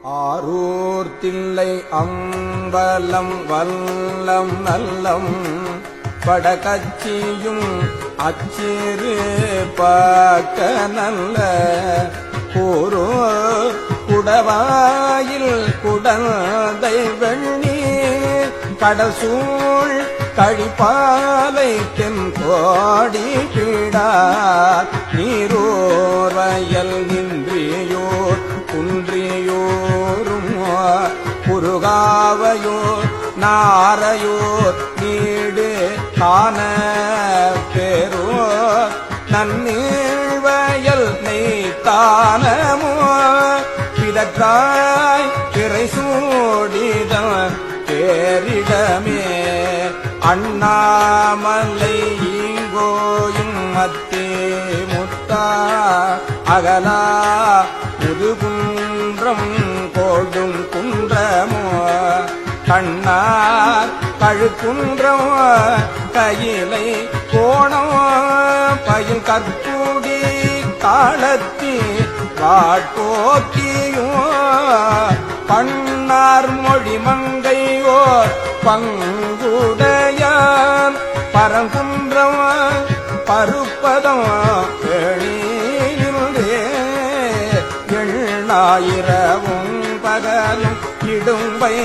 ஆரூர் தில்லை அம்பலம் வல்லம் நல்லம் படகச்சியும் அச்சிறு பாக்க நல்ல கூரோ குடவாயில் குடந்தை வெண்ணீர் கடல் சூழ் கழிப்பாலை தென்கோடி பீடார் நீரோர் வயல் நின்றியோர் குன்றியோரும் குறுகாவையோர் நாரையோர் நீடு காண பேரோர் நன்னீழ்வயல் நெய்த்தானமோ பிதற்றாய் பிறை சூடிதன் பேரிடமே அண்ணாமலை ஈங்கோயும் மத்தே முத்தா அகலா முதுகுன்றம் கோடும் குன்றமோ கண்ணார் கழுக்குன்றம் கையிலை கோணம் பயில் கற்பூடி காலத்தி வாட்போக்கியும் பண்ணார் மொழி மங்கையோர் பங்குடையான் பரங்குன்றம் பருப்பதம் எழிலே எண்ணாயிரவும் பகலும் இடும்பை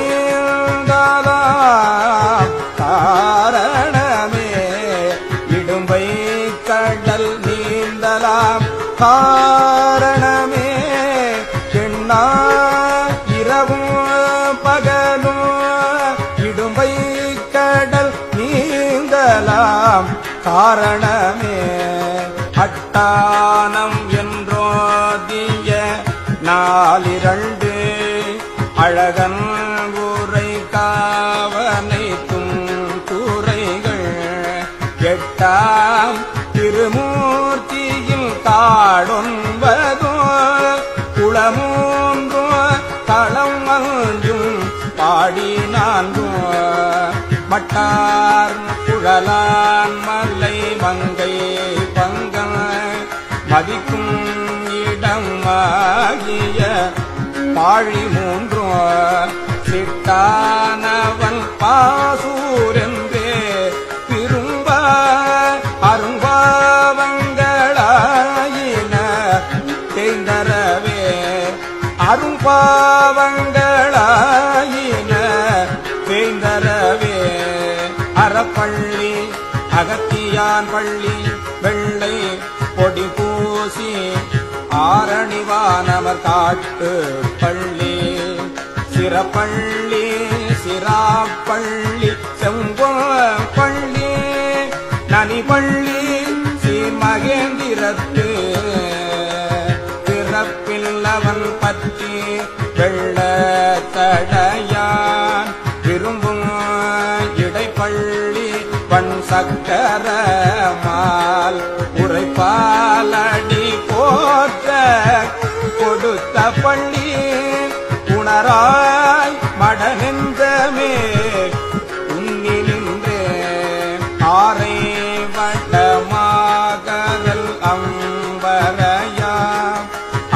கடனீந்தாதா காரணமே இடும்பை கடல் நீந்தலாம் காரணமே எண்ணா இரவும் பகலும் இடும்பை கடல் நீந்தலாம் காரணமே அட்டானம் என்றோதிய நாலிரண்டு அழகன் ஊரை காவனைத்தும் துறைகள் எட்டாம் திருமூர்த்தியில் காடொன்பதோ குளமூன்றோ களம் அஞ்சும் பாடி நான்கோ மட்டார் குழலான் மலை மங்கை பங்கன் மதிக்கும் இடமாகிய பாழி மூன்றோ சிட்டானவன் பாசூரென்றே திரும்ப அரும்பாவங்களாயின தேய்ந்தரவே அரும்பாவங்களாயின தேய்ந்தரவே அறப்பள்ளி அகத்தியான் பள்ளி வெள்ளை பொடி பூசி ஆரணிவானவர் காட்டு பள்ளி சிறப்பள்ளி சிராப்பள்ளி செம்பள்ளி நனிப்பள்ளி சீர்மகேந்திரத்து பிறப்பில்லவன் பற்றி வெள்ள தடையான் விரும்பும் இடைப்பள்ளி பண் சக்கர மால் உரைப்பாலடி போற்ற கொடுத்த பள்ளி உணராய் மடனெந்தமே உன்னிலின்றே ஆரை வட்டமாகரல் அம்பரையா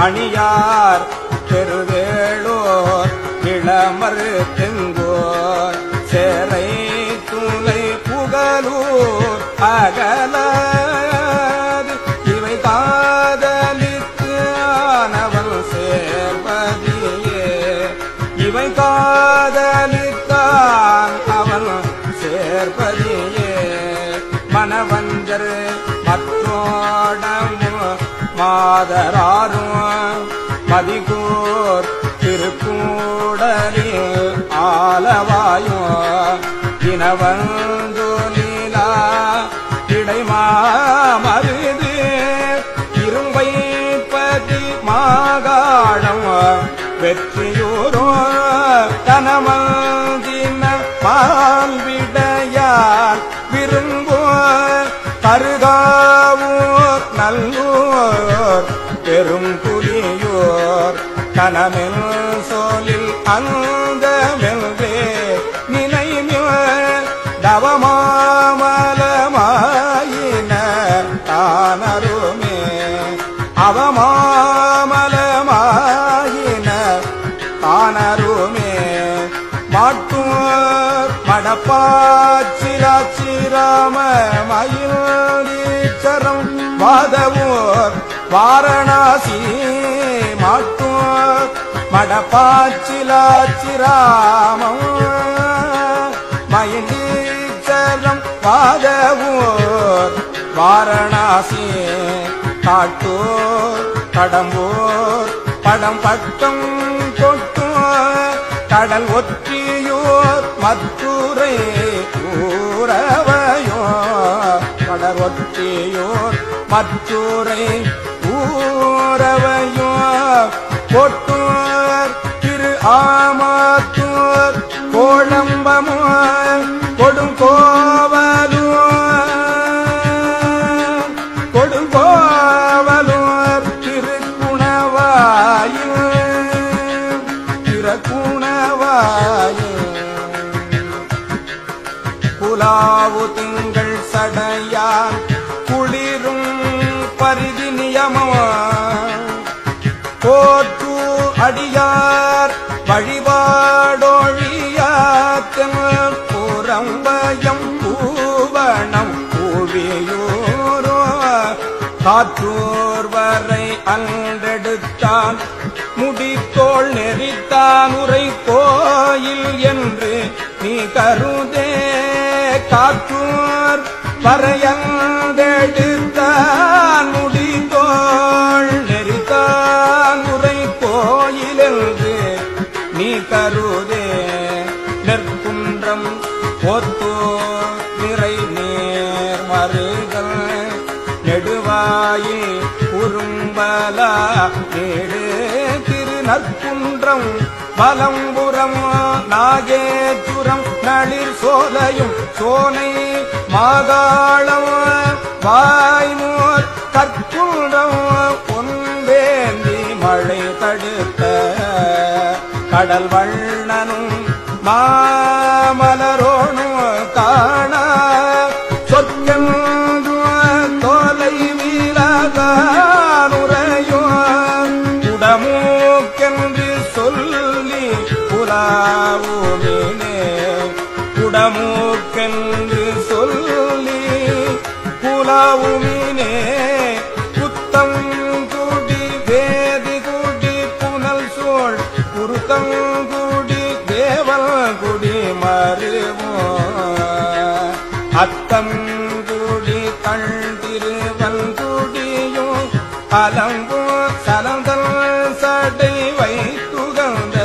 அணியார் பெருவேளோர் இளமர் தெங்கோர் சேரை துளை புகழூர் அகல இவை காதலித்து ஆனவன் சேர்வதியே இவை காதலித்தான் அவன் சேர்ப்பதியே மனவஞ்சர் மற்றோடமும் மாதராரும் மதிகூர் திருக்கூடலில் ஆலவாயும் இனவந்து நீலா இடைமாமருது இரும்பைப்பதி மாகாணம் வெற்றியூரோ கனமந்தின பால்விடையால் விரும்போ கருகாவூர் நல்லூர் பெரும் புலியோர் கனமெல் சோலில் அங்கமெல்வே நினைமிய தவமாமலமாயின தானருமே அவமாமல வாதவோர் வாரணாசி மாட்டோர் மடப்பாச்சிலாச்சிராமம் மயிலீச்சரம் வாதவோர் வாரணாசி காட்டோர் கடம்போர் படம் பட்டம் தொட்டோர் கடல் ஒற்றியோர் மத்துரை ஊரவையோ கடல் ஒற்றியோர் மத்துரை ஊரவையோ கொட்டோர் திரு ஆமாத்தூர் கோழம்பமோ கொடுங்கோவலூர் திருக்குணவாயு புலாவு திங்கள் சடையான் குளிரும் பரிதி நியமோ போற்று அடியார் வழிபாடொழியாத்தம் புறம்பயம் பூவணம் பூவியூரோ காற்றூர் வரை அன்றெடுத்தான் முடித்தோள் நெறித்தான் உரை கோயில் என்று நீ கருதே காற்றூர் வரையந்தெடுத்தான் முடித்தோள் நெறித்தான் உரை கோயில் என்று நீ கருதே நெற்குன்றம் ஒத்தோ நிறை நேர் மருகல் நெடுவாயில் குறும்பலா நேடு திருநற்குன்றம் பலம்புறம் நாகேச்சுரம் நளிர் சோலையும் சோனை மாகாளம் வாய்மோர் கற்குன்றம் பொன்வேந்தி மழை தடுத்த கடல் வண்ணனும் மாமலரோனும் காண சொற்கென்று தோலை வீழானுரையோ குடமூக்கென்று சொல்லி புலாவுமினே குடமூக்கென்று சொல்லி புலாவுமினே புத்தம் குடி வேதி குடி புனல் சோழ் குருத்தங்குடி தேவல் குடி மருவோ அத்தங்குடி கண் திருவன்குடியோ அலங்கோ சலந்தல் சடை வைத்துகந்த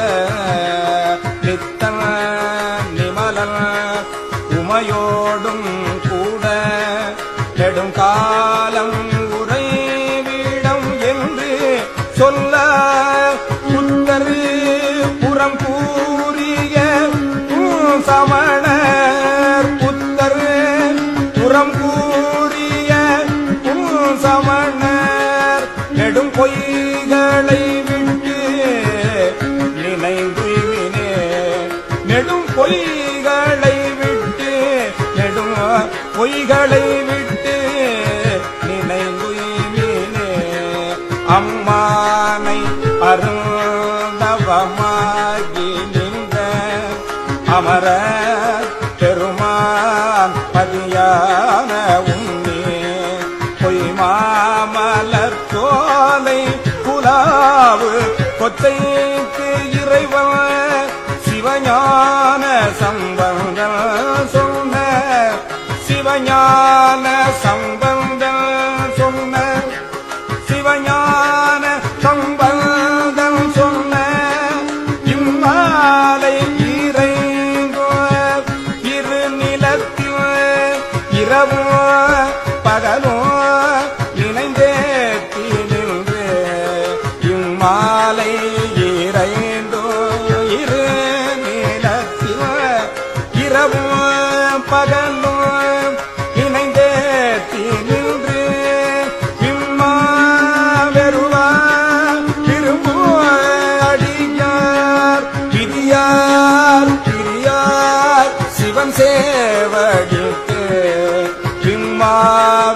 நித்தன நிமலன் உமையோடும் கூட நெடுங்காலம் உறைவிடம் என்று சொல்ல புத்தரு புறம் கூறிய சமணர் புத்தரு புறம் கூறிய சமணர் நெடும் பொய்களை விட்டு நினைந்துவினே நெடும் பொய்களை விட்டு நெடும் பொய்களை விட்டு நினைந்துவினே அம்மானை அருந்தவமாகி நின்ற அமர பெருமான் பதியான உன்னே பொய்மாமலர் சோலை புலாவு கொச்சைக்கு இறைவன் சிவஞான சம்பந்தம் சொன்ன சிவஞான சம்பந்தம் சொன்ன சிவஞான சம்பந்தம் சொன்ன இம்மாலை இறைங்கோ இரு நிலத்தில் இரவோ பகலோ இணைந்தேத்தி நின்று இம்மாலை இறைந்தோ இரு நிலத்தில் இரவோ பகலோ இணைந்தேத்தி நின்று இம்மா வெறுவா திரும்போ அடியார் பிரியார் பிரியார் சிவன் சேவடிக்கு பிம்மா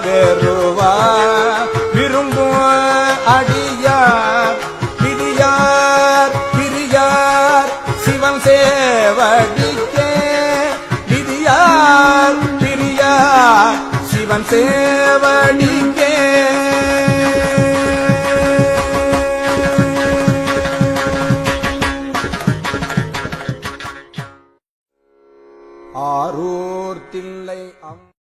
வெறுவா விரும்பும் அடியார் பிரியார் பிரியார் சிவன் சேவடிக்கே பிரியார் பிரியார் சிவன் சேவடிக்கே ஆரூர் தில்லை